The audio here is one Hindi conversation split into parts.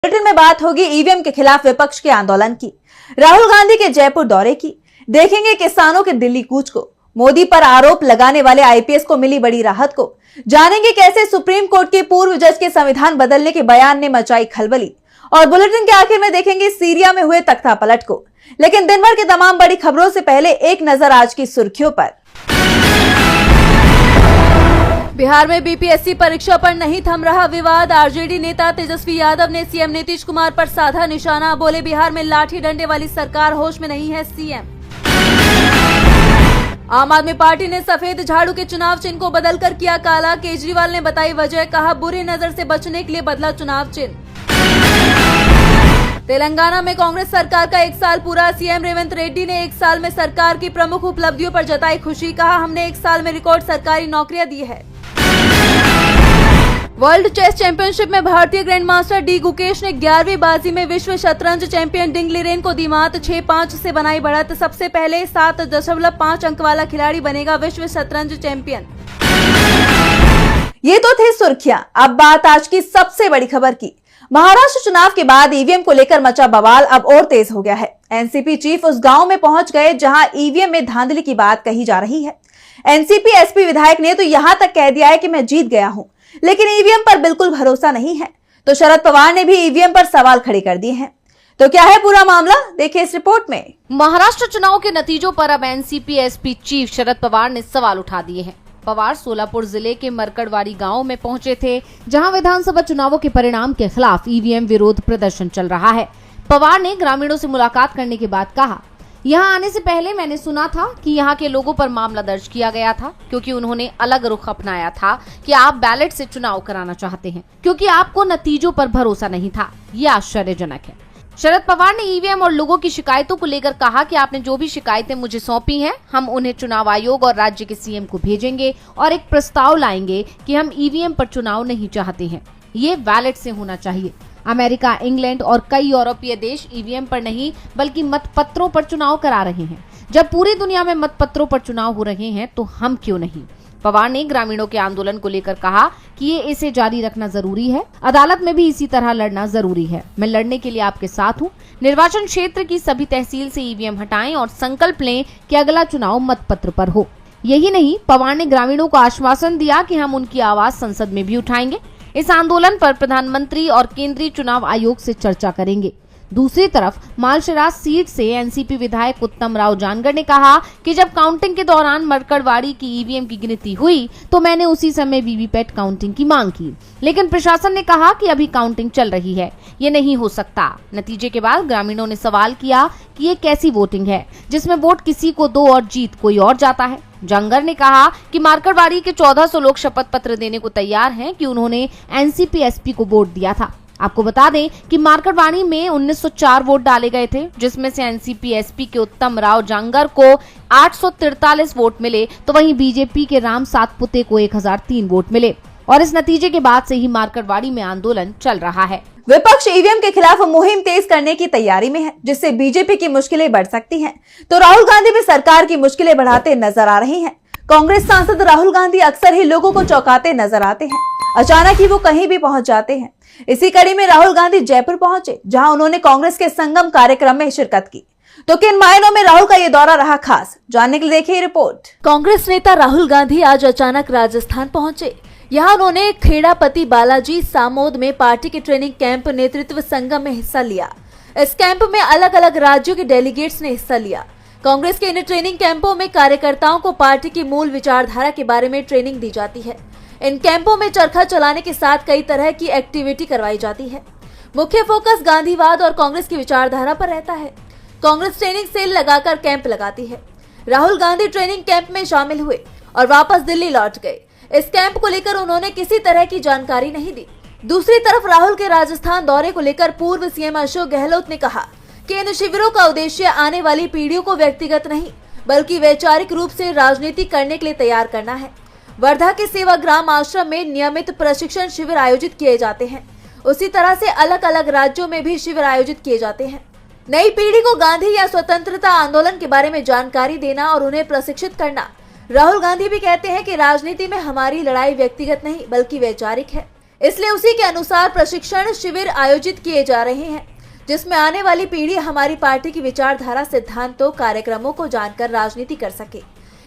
बुलेटिन में बात होगी ईवीएम के खिलाफ विपक्ष के आंदोलन की, राहुल गांधी के जयपुर दौरे की, देखेंगे किसानों के दिल्ली कूच को, मोदी पर आरोप लगाने वाले आईपीएस को मिली बड़ी राहत को, जानेंगे कैसे सुप्रीम कोर्ट के पूर्व जज के संविधान बदलने के बयान ने मचाई खलबली, और बुलेटिन के आखिर में देखेंगे सीरिया में हुए तख्ता पलट को। लेकिन दिन भर की तमाम बड़ी खबरों से पहले एक नजर आज की सुर्खियों पर। बिहार में बीपीएससी परीक्षा पर नहीं थम रहा विवाद। आरजेडी नेता तेजस्वी यादव ने सीएम नीतीश कुमार पर साधा निशाना, बोले बिहार में लाठी डंडे वाली सरकार, होश में नहीं है सीएम। आम आदमी पार्टी ने सफेद झाड़ू के चुनाव चिन्ह को बदलकर किया काला, केजरीवाल ने बताई वजह, कहा बुरी नजर से बचने के लिए बदला चुनाव चिन्ह। तेलंगाना में कांग्रेस सरकार का 1 साल पूरा, सीएम रेवंत रेड्डी ने 1 साल में सरकार की प्रमुख उपलब्धियों पर जताई खुशी, कहा हमने 1 साल में रिकॉर्ड सरकारी नौकरियां दी है। वर्ल्ड चेस चैंपियनशिप में भारतीय ग्रैंड मास्टर डी गुकेश ने 11वीं बाजी में विश्व शतरंज चैंपियन डिंग लिरेन को दी मात, 6-5 से बनाई बढ़त। सबसे पहले 7.5 अंक वाला खिलाड़ी बनेगा विश्व शतरंज चैंपियन। ये तो थे सुर्खियां, अब बात आज की सबसे बड़ी खबर की। महाराष्ट्र चुनाव के बाद ईवीएम को लेकर मचा बवाल अब और तेज हो गया है। एनसीपी चीफ उस गांव में पहुंच गए जहां ईवीएम में धांधली की बात कही जा रही है। एनसीपी एसपी विधायक ने तो यहां तक कह दिया है कि मैं जीत गया हूं, लेकिन ईवीएम पर बिल्कुल भरोसा नहीं है। तो शरद पवार ने भी ईवीएम पर सवाल खड़े कर दिए हैं। तो क्या है पूरा मामला, देखिए इस रिपोर्ट में। महाराष्ट्र चुनाव के नतीजों पर अब NCP SP chief Sharad Pawar ने सवाल उठा दिए हैं। पवार सोलापुर जिले के मरकड़वाड़ी गांव में पहुंचे थे, जहां विधानसभा चुनावों के परिणाम के खिलाफ ईवीएम विरोध प्रदर्शन चल रहा है। पवार ने ग्रामीणों से मुलाकात करने के बाद कहा, यहाँ आने से पहले मैंने सुना था कि यहाँ के लोगों पर मामला दर्ज किया गया था, क्योंकि उन्होंने अलग रुख अपनाया था कि आप बैलेट से चुनाव कराना चाहते हैं, क्योंकि आपको नतीजों पर भरोसा नहीं था। ये आश्चर्यजनक है। शरद पवार ने ईवीएम और लोगों की शिकायतों को लेकर कहा कि आपने जो भी शिकायतें मुझे सौंपी हैं, हम उन्हें चुनाव आयोग और राज्य के सीएम को भेजेंगे और एक प्रस्ताव लाएंगे कि हम ईवीएम पर चुनाव नहीं चाहते हैं, ये बैलेट से होना चाहिए। अमेरिका, इंग्लैंड और कई यूरोपीय देश ईवीएम पर नहीं बल्कि मतपत्रों पर चुनाव करा रहे हैं। जब पूरी दुनिया में मतपत्रों पर चुनाव हो रहे हैं तो हम क्यों नहीं। पवार ने ग्रामीणों के आंदोलन को लेकर कहा कि इसे जारी रखना जरूरी है, अदालत में भी इसी तरह लड़ना जरूरी है। मैं लड़ने के लिए आपके साथ हूँ। निर्वाचन क्षेत्र की सभी तहसील से ईवीएम हटाएं और संकल्प लें कि अगला चुनाव मतपत्र पर हो। यही नहीं, पवार ने ग्रामीणों को आश्वासन दिया कि हम उनकी आवाज संसद में भी उठाएंगे। इस आंदोलन पर प्रधानमंत्री और केंद्रीय चुनाव आयोग से चर्चा करेंगे। दूसरी तरफ मालशराज सीट से एनसीपी विधायक उत्तम राव जानकर ने कहा कि जब काउंटिंग के दौरान मरकड़वाड़ी की ईवीएम की गिनती हुई तो मैंने उसी समय वीवीपैट काउंटिंग की मांग की, लेकिन प्रशासन ने कहा कि अभी काउंटिंग चल रही है, ये नहीं हो सकता। नतीजे के बाद ग्रामीणों ने सवाल किया कि ये कैसी वोटिंग है जिसमें वोट किसी को दो और जीत कोई और जाता है। जांगर ने कहा कि मारकड़वाड़ी के 1400 लोग शपथ पत्र देने को तैयार हैं कि उन्होंने एनसीपी एसपी को वोट दिया था। आपको बता दें कि मारकड़वाड़ी में 1904 वोट डाले गए थे, जिसमें से एनसीपी एसपी के उत्तम राव जांगर को 843 वोट मिले, तो वहीं बीजेपी के राम सातपुते को 1003 वोट मिले। और इस नतीजे के बाद से ही मारकड़वाड़ी में आंदोलन चल रहा है। विपक्ष ईवीएम के खिलाफ मुहिम तेज करने की तैयारी में है, जिससे बीजेपी की मुश्किलें बढ़ सकती हैं। तो राहुल गांधी भी सरकार की मुश्किलें बढ़ाते नजर आ रहे हैं। कांग्रेस सांसद राहुल गांधी अक्सर ही लोगों को चौंकाते नजर आते हैं, अचानक ही वो कहीं भी पहुंच जाते हैं। इसी कड़ी में राहुल गांधी जयपुर पहुंचे, जहां उन्होंने कांग्रेस के संगम कार्यक्रम में शिरकत की। तो किन मायनों में राहुल का ये दौरा रहा खास, जानने के लिए देखिए रिपोर्ट। कांग्रेस नेता राहुल गांधी आज अचानक राजस्थान पहुंचे। यहाँ उन्होंने खेड़ापति बालाजी सामोद में पार्टी के ट्रेनिंग कैंप नेतृत्व संगम में हिस्सा लिया। इस कैंप में अलग अलग राज्यों के डेलीगेट्स ने हिस्सा लिया। कांग्रेस के इन ट्रेनिंग कैंपों में कार्यकर्ताओं को पार्टी की मूल विचारधारा के बारे में ट्रेनिंग दी जाती है। इन कैंपों में चरखा चलाने के साथ कई तरह की एक्टिविटी करवाई जाती है। मुख्य फोकस गांधीवाद और कांग्रेस की विचारधारा पर रहता है। कांग्रेस ट्रेनिंग सेल लगाकर कैंप लगाती है। राहुल गांधी ट्रेनिंग कैंप में शामिल हुए और वापस दिल्ली लौट गए। इस कैंप को लेकर उन्होंने किसी तरह की जानकारी नहीं दी। दूसरी तरफ राहुल के राजस्थान दौरे को लेकर पूर्व सीएम अशोक गहलोत ने कहा कि इन शिविरों का उद्देश्य आने वाली पीढ़ियों को व्यक्तिगत नहीं बल्कि वैचारिक रूप से राजनीति करने के लिए तैयार करना है। वर्धा के सेवाग्राम आश्रम में नियमित प्रशिक्षण शिविर आयोजित किए जाते हैं। उसी तरह से अलग अलग राज्यों में भी शिविर आयोजित किए जाते हैं। नई पीढ़ी को गांधी या स्वतंत्रता आंदोलन के बारे में जानकारी देना और उन्हें प्रशिक्षित करना। राहुल गांधी भी कहते हैं कि राजनीति में हमारी लड़ाई व्यक्तिगत नहीं बल्कि वैचारिक है। इसलिए उसी के अनुसार प्रशिक्षण शिविर आयोजित किए जा रहे हैं, जिसमें आने वाली पीढ़ी हमारी पार्टी की विचारधारा, सिद्धांतों, कार्यक्रमों को जानकर राजनीति कर सके।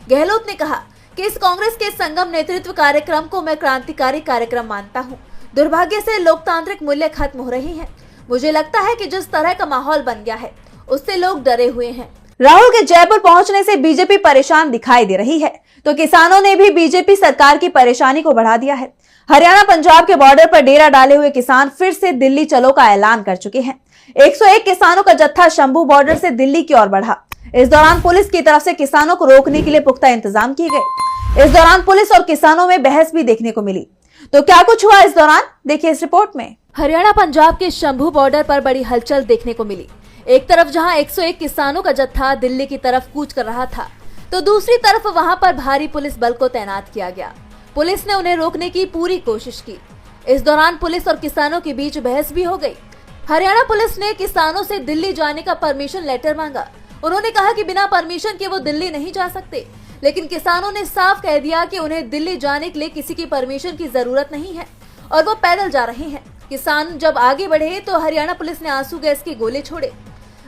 गहलोत ने कहा कि इस कांग्रेस के संगम नेतृत्व कार्यक्रम को मैं क्रांतिकारी कार्यक्रम मानता हूं। दुर्भाग्य से लोकतांत्रिक मूल्य खत्म हो रहे हैं। मुझे लगता है कि जिस तरह का माहौल बन गया है उससे लोग डरे हुए हैं। राहुल के जयपुर पहुंचने से बीजेपी परेशान दिखाई दे रही है, तो किसानों ने भी बीजेपी सरकार की परेशानी को बढ़ा दिया है। हरियाणा पंजाब के बॉर्डर पर डेरा डाले हुए किसान फिर से दिल्ली चलो का ऐलान कर चुके हैं। 101 किसानों का जत्था शंभू बॉर्डर से दिल्ली की ओर बढ़ा। इस दौरान पुलिस की तरफ से किसानों को रोकने के लिए पुख्ता इंतजाम किए गए। इस दौरान पुलिस और किसानों में बहस भी देखने को मिली। तो क्या कुछ हुआ इस दौरान, देखिए इस रिपोर्ट में। हरियाणा पंजाब के शंभू बॉर्डर पर बड़ी हलचल देखने को मिली। एक तरफ जहां 101 किसानों का जत्था दिल्ली की तरफ कूच कर रहा था, तो दूसरी तरफ वहां पर भारी पुलिस बल को तैनात किया गया। पुलिस ने उन्हें रोकने की पूरी कोशिश की। इस दौरान पुलिस और किसानों के बीच बहस भी हो गई। हरियाणा पुलिस ने किसानों से दिल्ली जाने का परमिशन लेटर मांगा। उन्होंने कहा कि बिना परमिशन के वो दिल्ली नहीं जा सकते, लेकिन किसानों ने साफ कह दिया कि उन्हें दिल्ली जाने के लिए किसी की परमिशन की जरूरत नहीं है और वो पैदल जा रहे हैं। किसान जब आगे बढ़े तो हरियाणा पुलिस ने आंसू गैस के गोले छोड़े।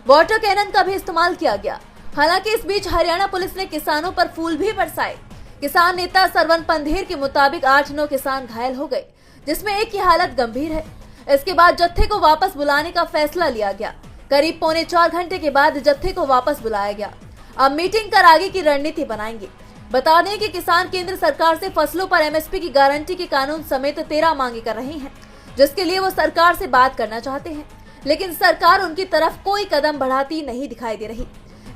वाटर कैनन का भी इस्तेमाल किया गया। हालांकि इस बीच हरियाणा पुलिस ने किसानों पर फूल भी बरसाए। किसान नेता सरवन पंधेर के मुताबिक 8-9 किसान घायल हो गए, जिसमें एक की हालत गंभीर है। इसके बाद जत्थे को वापस बुलाने का फैसला लिया गया। करीब 3.25 घंटे के बाद जत्थे को वापस बुलाया गया। अब मीटिंग कर आगे की रणनीति बनाएंगे। बता दें कि किसान केंद्र सरकार से फसलों पर एमएसपी की गारंटी के कानून समेत 13 मांगे कर रहे हैं, जिसके लिए वो सरकार से बात करना चाहते हैं, लेकिन सरकार उनकी तरफ कोई कदम बढ़ाती नहीं दिखाई दे रही।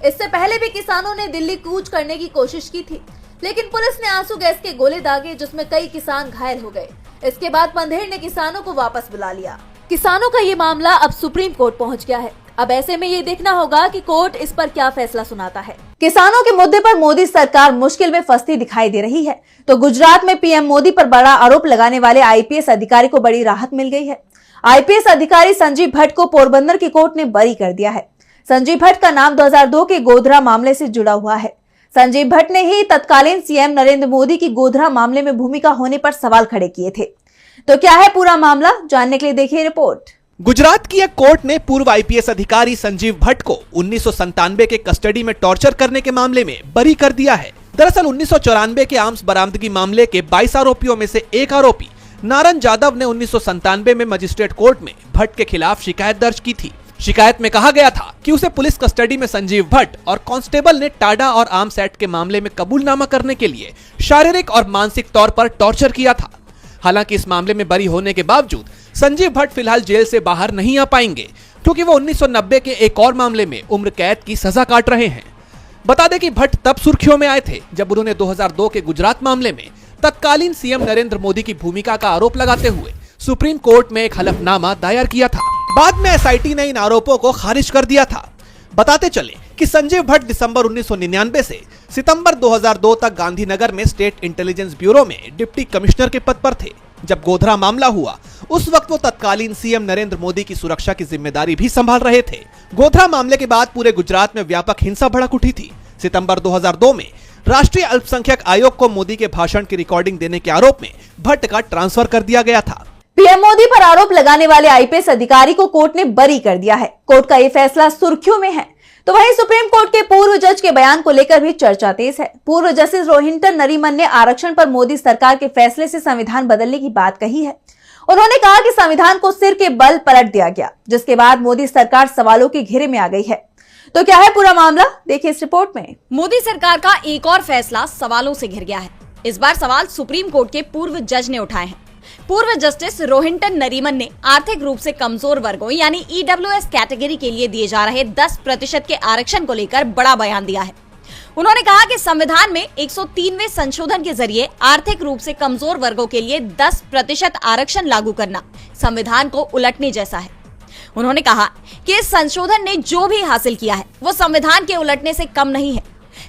इससे पहले भी किसानों ने दिल्ली कूच करने की कोशिश की थी, लेकिन पुलिस ने आंसू गैस के गोले दागे, जिसमें कई किसान घायल हो गए। इसके बाद पंधेर ने किसानों को वापस बुला लिया। किसानों का ये मामला अब सुप्रीम कोर्ट पहुंच गया है। अब ऐसे में ये देखना होगा कि कोर्ट इस पर क्या फैसला सुनाता है। किसानों के मुद्दे पर मोदी सरकार मुश्किल में फंसती दिखाई दे रही है, तो गुजरात में पीएम मोदी पर बड़ा आरोप लगाने वाले आईपीएस अधिकारी को बड़ी राहत मिल गई है। आईपीएस अधिकारी संजीव भट्ट को पोरबंदर की कोर्ट ने बरी कर दिया है। संजीव भट्ट का नाम 2002 के गोधरा मामले से जुड़ा हुआ है। संजीव भट्ट ने ही तत्कालीन सीएम नरेंद्र मोदी की गोधरा मामले में भूमिका होने पर सवाल खड़े किए थे। तो क्या है पूरा मामला, जानने के लिए देखिए रिपोर्ट। गुजरात की एक कोर्ट ने पूर्व आईपीएस अधिकारी संजीव भट्ट को 1997 के कस्टडी में टॉर्चर करने के मामले में बरी कर दिया है। दरअसल 1994 के आर्म्स बरामदगी मामले के 22 आरोपियों में से एक आरोपी नारायण यादव ने 1997 में मजिस्ट्रेट कोर्ट में भट्ट के खिलाफ शिकायत दर्ज की थी। शिकायत में कहा गया था कि उसे पुलिस कस्टडी में संजीव भट्ट और कांस्टेबल ने टाडा और आर्म्स एक्ट के मामले में कबूलनामा करने के लिए शारीरिक और मानसिक तौर पर टॉर्चर किया था। हालांकि इस मामले में बरी होने के बावजूद संजीव भट्ट फिलहाल जेल से बाहर नहीं आ पाएंगे, क्योंकि वो 1990 के एक और मामले में उम्र कैद की सजा काट रहे हैं। बता दें कि भट्ट तब सुर्खियों में आए थे जब उन्होंने 2002 के गुजरात मामले में तत्कालीन सीएम नरेंद्र मोदी की भूमिका का आरोप लगाते हुए सुप्रीम कोर्ट में एक हलफनामा दायर किया था। बाद में एसआईटी ने इन आरोपों को खारिज कर दिया था। बताते चले कि संजीव भट्ट दिसंबर 1999 से सितंबर 2002 तक गांधीनगर में स्टेट इंटेलिजेंस ब्यूरो में डिप्टी कमिश्नर के पद पर थे। जब गोधरा मामला हुआ उस वक्त वो तत्कालीन सीएम नरेंद्र मोदी की सुरक्षा की जिम्मेदारी भी संभाल रहे थे। गोधरा मामले के बाद पूरे गुजरात में व्यापक हिंसा भड़क उठी थी। सितंबर 2002 में राष्ट्रीय अल्पसंख्यक आयोग को मोदी के भाषण की रिकॉर्डिंग देने के आरोप में भट्ट का ट्रांसफर कर दिया गया था। पीएम मोदी पर आरोप लगाने वाले आईपीएस अधिकारी को कोर्ट ने बरी कर दिया है। कोर्ट का ये फैसला सुर्खियों में है। तो वहीं सुप्रीम कोर्ट के पूर्व जज के बयान को लेकर भी चर्चा तेज है। पूर्व जस्टिस रोहिंटन नरीमन ने आरक्षण पर मोदी सरकार के फैसले से संविधान बदलने की बात कही है। उन्होंने कहा कि संविधान को सिर के बल पलट दिया गया, जिसके बाद मोदी सरकार सवालों के घेरे में आ गई है। तो क्या है पूरा मामला, देखिए इस रिपोर्ट में। मोदी सरकार का एक और फैसला सवालों से घिर गया है। इस बार सवाल सुप्रीम कोर्ट के पूर्व जज ने उठाए हैं। पूर्व जस्टिस रोहिंटन नरीमन ने आर्थिक रूप से कमजोर वर्गों यानी ईडब्ल्यूएस कैटेगरी के लिए दिए जा रहे 10% के आरक्षण को लेकर बड़ा बयान दिया है। उन्होंने कहा कि संविधान में 103वें संशोधन के जरिए आर्थिक रूप से कमजोर वर्गों के लिए 10% आरक्षण लागू करना संविधान को उलटने जैसा है। उन्होंने कहा कि इस संशोधन ने जो भी हासिल किया है वो संविधान के उलटने से कम नहीं है।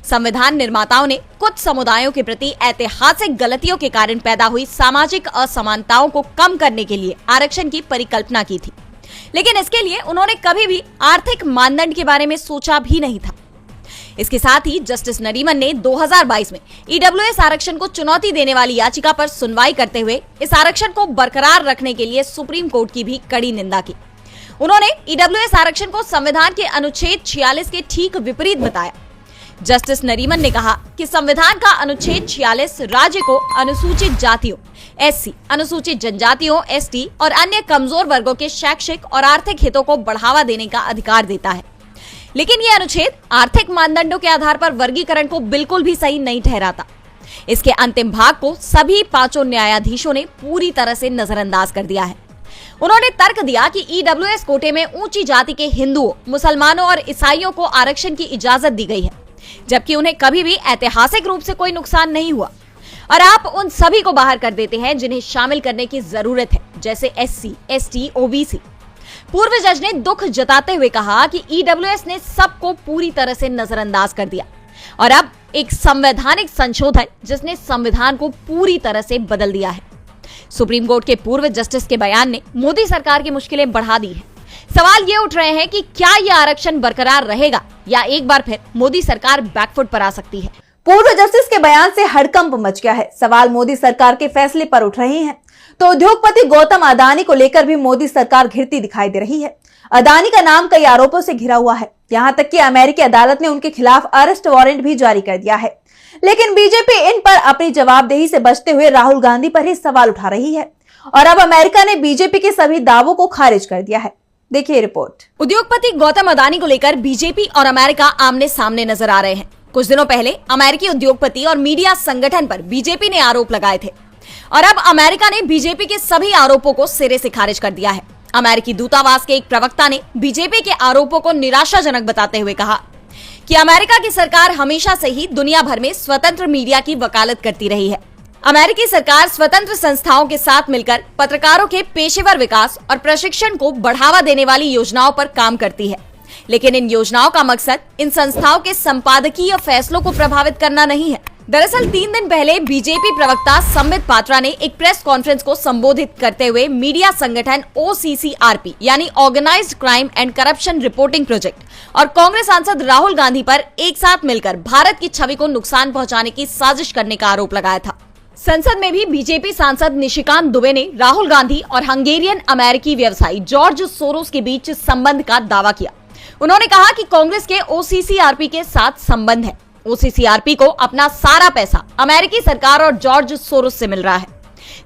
संविधान निर्माताओं ने कुछ समुदायों के प्रति ऐतिहासिक गलतियों के कारण पैदा हुई सामाजिक असमानताओं को कम करने के लिए आरक्षण की परिकल्पना की थी, लेकिन इसके लिए उन्होंने कभी भी आर्थिक मानदंड के बारे में सोचा भी नहीं था। इसके साथ ही जस्टिस नरीमन ने 2022 में ईडब्ल्यूएस आरक्षण को चुनौती देने वाली याचिका पर सुनवाई करते हुए इस आरक्षण को बरकरार रखने के लिए सुप्रीम कोर्ट की भी कड़ी निंदा की। उन्होंने ईडब्ल्यूएस आरक्षण को संविधान के अनुच्छेद 46 के ठीक विपरीत बताया। जस्टिस नरीमन ने कहा कि संविधान का अनुच्छेद 46 राज्य को अनुसूचित जातियों एससी, अनुसूचित जनजातियों एसटी और अन्य कमजोर वर्गों के शैक्षिक और आर्थिक हितों को बढ़ावा देने का अधिकार देता है, लेकिन यह अनुच्छेद आर्थिक मानदंडों के आधार पर वर्गीकरण को बिल्कुल भी सही नहीं ठहराता। इसके अंतिम भाग को सभी 5 न्यायाधीशों ने पूरी तरह से नजरअंदाज कर दिया है। उन्होंने तर्क दिया कि ईडब्ल्यूएस कोटे में ऊंची जाति के हिंदुओं, मुसलमानों और ईसाइयों को आरक्षण की इजाजत दी गई है, जबकि उन्हें कभी भी ऐतिहासिक रूप से कोई नुकसान नहीं हुआ, और आप उन सभी को बाहर कर देते हैं जिन्हें शामिल करने की जरूरत है, जैसे एससी, एसटी, ओबीसी। पूर्व जज ने दुख जताते हुए कहा कि ईडब्ल्यूएस ने सबको पूरी तरह से नजरअंदाज कर दिया और अब एक संवैधानिक संशोधन जिसने संविधान को पूरी तरह से बदल दिया है। सुप्रीम कोर्ट के पूर्व जस्टिस के बयान ने मोदी सरकार की मुश्किलें बढ़ा दी हैं। सवाल ये उठ रहे हैं कि क्या यह आरक्षण बरकरार रहेगा या एक बार फिर मोदी सरकार बैकफुट पर आ सकती है। पूर्व जस्टिस के बयान से हड़कंप मच गया है। सवाल मोदी सरकार के फैसले पर उठ रहे हैं तो उद्योगपति गौतम अदानी को लेकर भी मोदी सरकार घिरती दिखाई दे रही है। अदानी का नाम कई आरोपों से घिरा हुआ है, यहाँ तक कि अमेरिकी अदालत ने उनके खिलाफ अरेस्ट वारंट भी जारी कर दिया है। लेकिन बीजेपी इन पर अपनी जवाबदेही से बचते हुए राहुल गांधी पर ही सवाल उठा रही है और अब अमेरिका ने बीजेपी के सभी दावों को खारिज कर दिया है। देखिए रिपोर्ट। उद्योगपति गौतम अदानी को लेकर बीजेपी और अमेरिका आमने सामने नजर आ रहे हैं। कुछ दिनों पहले अमेरिकी उद्योगपति और मीडिया संगठन पर बीजेपी ने आरोप लगाए थे और अब अमेरिका ने बीजेपी के सभी आरोपों को सिरे से खारिज कर दिया है। अमेरिकी दूतावास के एक प्रवक्ता ने बीजेपी के आरोपों को निराशाजनक बताते हुए कहा कि अमेरिका की सरकार हमेशा से ही दुनिया भर में स्वतंत्र मीडिया की वकालत करती रही है। अमेरिकी सरकार स्वतंत्र संस्थाओं के साथ मिलकर पत्रकारों के पेशेवर विकास और प्रशिक्षण को बढ़ावा देने वाली योजनाओं पर काम करती है, लेकिन इन योजनाओं का मकसद इन संस्थाओं के संपादकीय फैसलों को प्रभावित करना नहीं है। दरअसल 3 दिन पहले बीजेपी प्रवक्ता संबित पात्रा ने एक प्रेस कॉन्फ्रेंस को संबोधित करते हुए मीडिया संगठन OCCRP यानी organised crime and corruption reporting project और कांग्रेस सांसद राहुल गांधी पर एक साथ मिलकर भारत की छवि को नुकसान पहुंचाने की साजिश करने का आरोप लगाया था। संसद में भी बीजेपी सांसद निशिकांत दुबे ने राहुल गांधी और हंगेरियन अमेरिकी व्यवसायी जॉर्ज सोरोस के बीच संबंध का दावा किया। उन्होंने कहा कि कांग्रेस के OCCRP के साथ संबंध है। OCCRP को अपना सारा पैसा अमेरिकी सरकार और जॉर्ज सोरोस से मिल रहा है,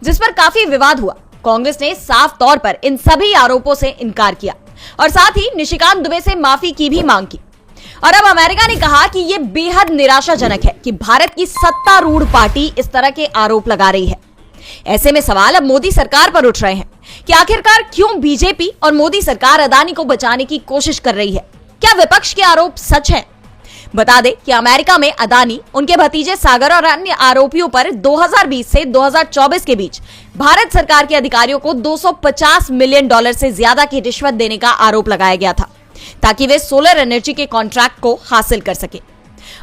जिस पर काफी विवाद हुआ। कांग्रेस ने साफ तौर पर इन सभी आरोपों से इनकार किया और साथ ही निशिकांत दुबे से माफी की भी मांग की। और अब अमेरिका ने कहा कि यह बेहद निराशाजनक है कि भारत की सत्तारूढ़ पार्टी इस तरह के आरोप लगा रही है। ऐसे में सवाल अब मोदी सरकार पर उठ रहे हैं कि आखिरकार क्यों बीजेपी और मोदी सरकार अदानी को बचाने की कोशिश कर रही है। क्या विपक्ष के आरोप सच हैं? बता दें कि अमेरिका में अदानी, उनके भतीजे सागर और अन्य आरोपियों पर 2020 से 2024 के बीच भारत सरकार के अधिकारियों को $250 मिलियन से ज्यादा की रिश्वत देने का आरोप लगाया गया था, ताकि वे सोलर एनर्जी के कॉन्ट्रैक्ट को हासिल कर सके।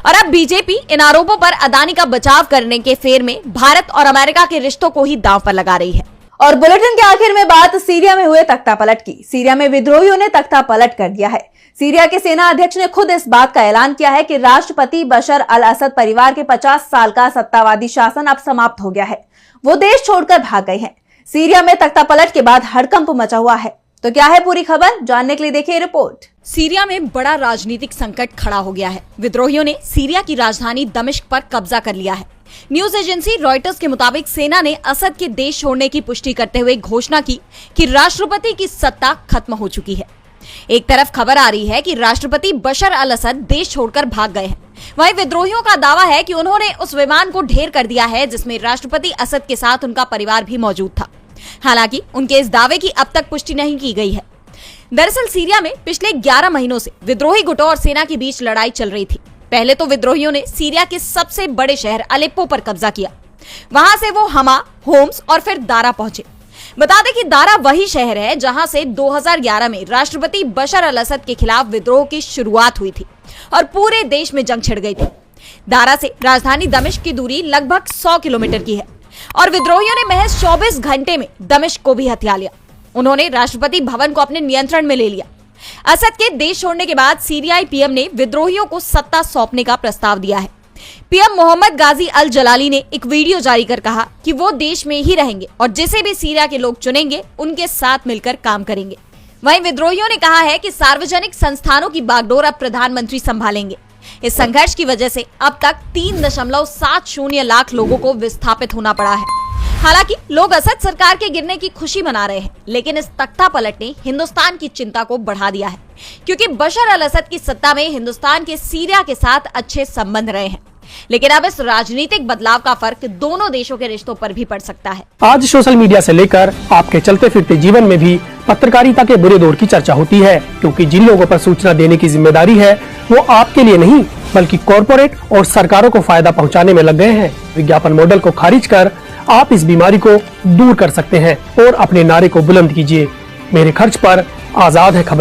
और अब बीजेपी इन आरोपों पर अदानी का बचाव करने के फेर में भारत और अमेरिका के रिश्तों को ही दांव पर लगा रही है। और बुलेटिन के आखिर में बात सीरिया में हुए तख्तापलट की। सीरिया में विद्रोहियों ने तख्तापलट कर दिया है। सीरिया के सेना अध्यक्ष ने खुद इस बात का ऐलान किया है कि राष्ट्रपति बशर अल असद परिवार के 50 साल का सत्तावादी शासन अब समाप्त हो गया है। वो देश छोड़कर भाग गए हैं। सीरिया में तख्तापलट के बाद हड़कंप मचा हुआ है। तो क्या है पूरी खबर, जानने के लिए देखिए रिपोर्ट। सीरिया में बड़ा राजनीतिक संकट खड़ा हो गया है। विद्रोहियों ने सीरिया की राजधानी दमिश्क पर कब्जा कर लिया है। न्यूज एजेंसी रॉयटर्स के मुताबिक सेना ने असद के देश छोड़ने की पुष्टि करते हुए घोषणा की कि राष्ट्रपति की सत्ता खत्म हो चुकी है। एक तरफ खबर आ रही है कि राष्ट्रपति बशर अल असद देश छोड़कर भाग गए हैं, वहीं विद्रोहियों का दावा है कि उन्होंने उस विमान को ढेर कर दिया है जिसमें राष्ट्रपति असद के साथ उनका परिवार भी मौजूद था। हालांकि उनके इस दावे की अब तक पुष्टि नहीं की गई है। दरअसल सीरिया में पिछले 11 महीनों से विद्रोही गुटों और सेना के बीच लड़ाई चल रही थी। पहले तो विद्रोहियों ने सीरिया के सबसे बड़े शहर अलेप्पो पर कब्जा किया। वहां से वो हमा, होम्स और फिर दारा पहुंचे। बता दें कि दारा वही शहर है जहां से 2011 में राष्ट्रपति बशर अल असद के खिलाफ विद्रोह की शुरुआत हुई थी और पूरे देश में जंग छिड़ गई थी। दारा से राजधानी दमिश्क की दूरी लगभग 100 किलोमीटर की है और विद्रोहियों ने महज 24 घंटे में दमिश्क को भी हथिया लिया। उन्होंने राष्ट्रपति भवन को अपने नियंत्रण में ले लिया। असद के देश छोड़ने के बाद सीरियाई पीएम ने विद्रोहियों को सत्ता सौंपने का प्रस्ताव दिया है। पीएम मोहम्मद गाजी अल जलाली ने एक वीडियो जारी कर कहा कि वो देश में ही रहेंगे और जिसे भी सीरिया के लोग चुनेंगे उनके साथ मिलकर काम करेंगे। वहीं विद्रोहियों ने कहा है कि सार्वजनिक संस्थानों की बागडोर अब प्रधानमंत्री संभालेंगे। इस संघर्ष की वजह से अब तक 3.70 लाख लोगों को विस्थापित होना पड़ा है। हालांकि लोग असद सरकार के गिरने की खुशी मना रहे हैं, लेकिन इस तख्ता पलट ने हिंदुस्तान की चिंता को बढ़ा दिया है, क्योंकि बशर अल असद की सत्ता में हिंदुस्तान के सीरिया के साथ अच्छे संबंध रहे हैं। लेकिन अब इस राजनीतिक बदलाव का फर्क दोनों देशों के रिश्तों पर भी पड़ सकता है। आज सोशल मीडिया से लेकर आपके चलते फिरते जीवन में भी पत्रकारिता के बुरे दौर की चर्चा होती है, क्योंकि जिन लोगों पर सूचना देने की जिम्मेदारी है वो आपके लिए नहीं बल्कि कॉरपोरेट और सरकारों को फायदा पहुंचाने में लग गए हैं। विज्ञापन मॉडल को खारिज कर आप इस बीमारी को दूर कर सकते हैं और अपने नारे को बुलंद कीजिए। मेरे खर्च पर आजाद है खबरें।